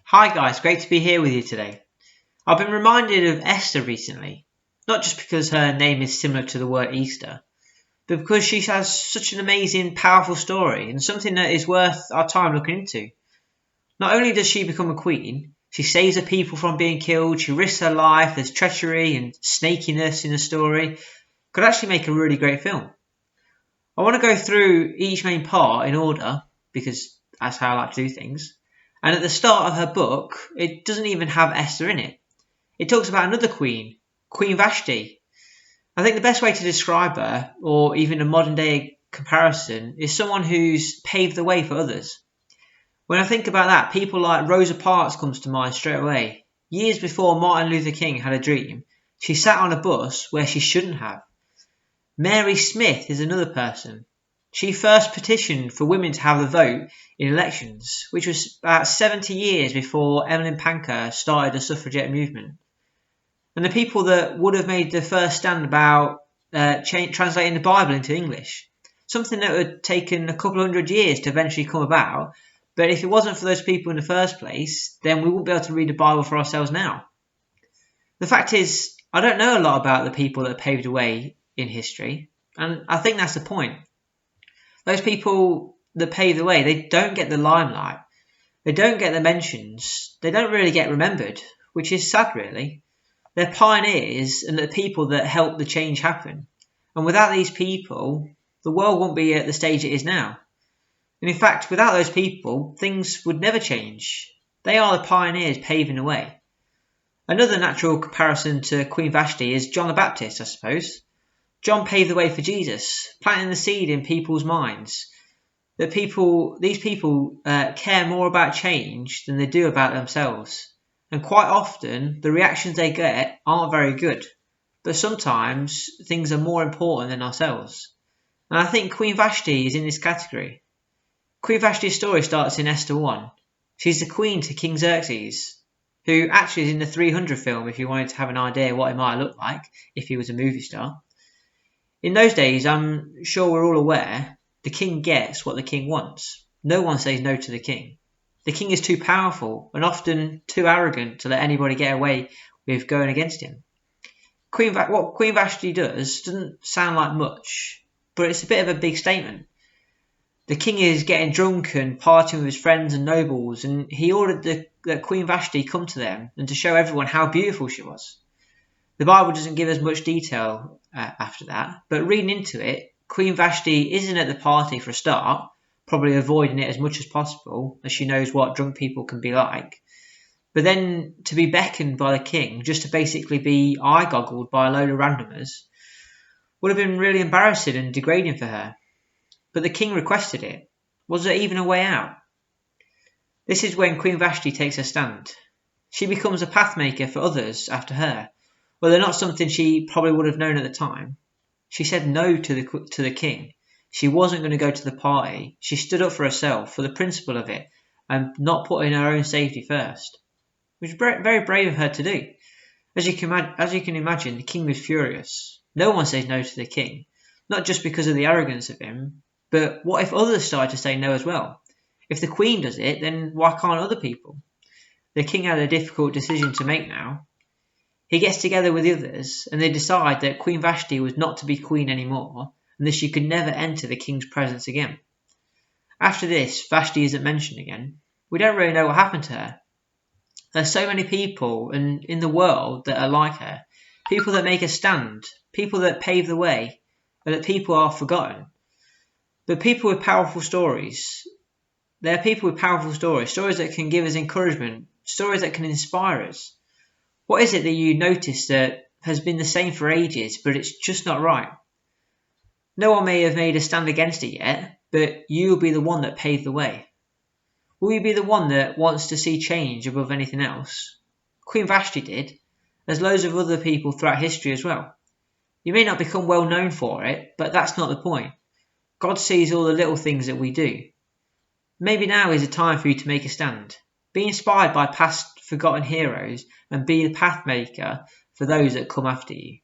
Hi guys, great to be here with you today. I've been reminded of Esther recently, not just because her name is similar to the word Easter, but because she has such an amazing, powerful story and something that is worth our time looking into. Not only does she become a queen, she saves her people from being killed, she risks her life, there's treachery and snakiness in the story. Could actually make a really great film. I want to go through each main part in order, because that's how I like to do things. And at the start of her book, it doesn't even have Esther in it. It talks about another queen, Queen Vashti. I think the best way to describe her, or even a modern day comparison, is someone who's paved the way for others. When I think about that, people like Rosa Parks comes to mind straight away. Years before Martin Luther King had a dream, she sat on a bus where she shouldn't have. Mary Smith is another person. She first petitioned for women to have a vote in elections, which was about 70 years before Emmeline Pankhurst started the suffragette movement. And the people that would have made the first stand about translating the Bible into English, something that would have taken a couple of hundred years to eventually come about, but if it wasn't for those people in the first place, then we wouldn't be able to read the Bible for ourselves now. The fact is, I don't know a lot about the people that paved the way in history, and I think that's the point. Those people that pave the way, they don't get the limelight, they don't get the mentions, they don't really get remembered, which is sad really. They're pioneers and the people that helped the change happen. And without these people, the world wouldn't be at the stage it is now. And in fact, without those people, things would never change. They are the pioneers paving the way. Another natural comparison to Queen Vashti is John the Baptist, I suppose. John paved the way for Jesus, planting the seed in people's minds that these people care more about change than they do about themselves. And quite often, the reactions they get aren't very good. But sometimes, things are more important than ourselves. And I think Queen Vashti is in this category. Queen Vashti's story starts in Esther 1. She's the queen to King Xerxes, who actually is in the 300 film if you wanted to have an idea what he might look like if he was a movie star. In those days, I'm sure we're all aware, the king gets what the king wants. No one says no to the king. The king is too powerful and often too arrogant to let anybody get away with going against him. What Queen Vashti does doesn't sound like much, but it's a bit of a big statement. The king is getting drunk and partying with his friends and nobles, and he ordered that Queen Vashti come to them and to show everyone how beautiful she was. The Bible doesn't give us much detail after that, but reading into it, Queen Vashti isn't at the party for a start, probably avoiding it as much as possible, as she knows what drunk people can be like. But then to be beckoned by the king, just to basically be eye-goggled by a load of randomers, would have been really embarrassing and degrading for her. But the king requested it. Was there even a way out? This is when Queen Vashti takes her stand. She becomes a pathmaker for others after her, whether not something she probably would have known at the time. She said no to the king. She wasn't going to go to the party. She stood up for herself, for the principle of it, and not putting her own safety first. It was very brave of her to do. As you can imagine, the king was furious. No one says no to the king, not just because of the arrogance of him, but what if others started to say no as well? If the queen does it, then why can't other people? The king had a difficult decision to make now. He gets together with the others, and they decide that Queen Vashti was not to be queen anymore, and that she could never enter the king's presence again. After this, Vashti isn't mentioned again. We don't really know what happened to her. There's so many people in the world that are like her, people that make a stand, people that pave the way, and that people are forgotten. But people with powerful stories, they're people with powerful stories that can give us encouragement, stories that can inspire us. What is it that you notice that has been the same for ages, but it's just not right? No one may have made a stand against it yet, but you will be the one that paved the way. Will you be the one that wants to see change above anything else? Queen Vashti did. There's loads of other people throughout history as well. You may not become well known for it, but that's not the point. God sees all the little things that we do. Maybe now is a time for you to make a stand. Be inspired by past forgotten heroes and be the path maker for those that come after you.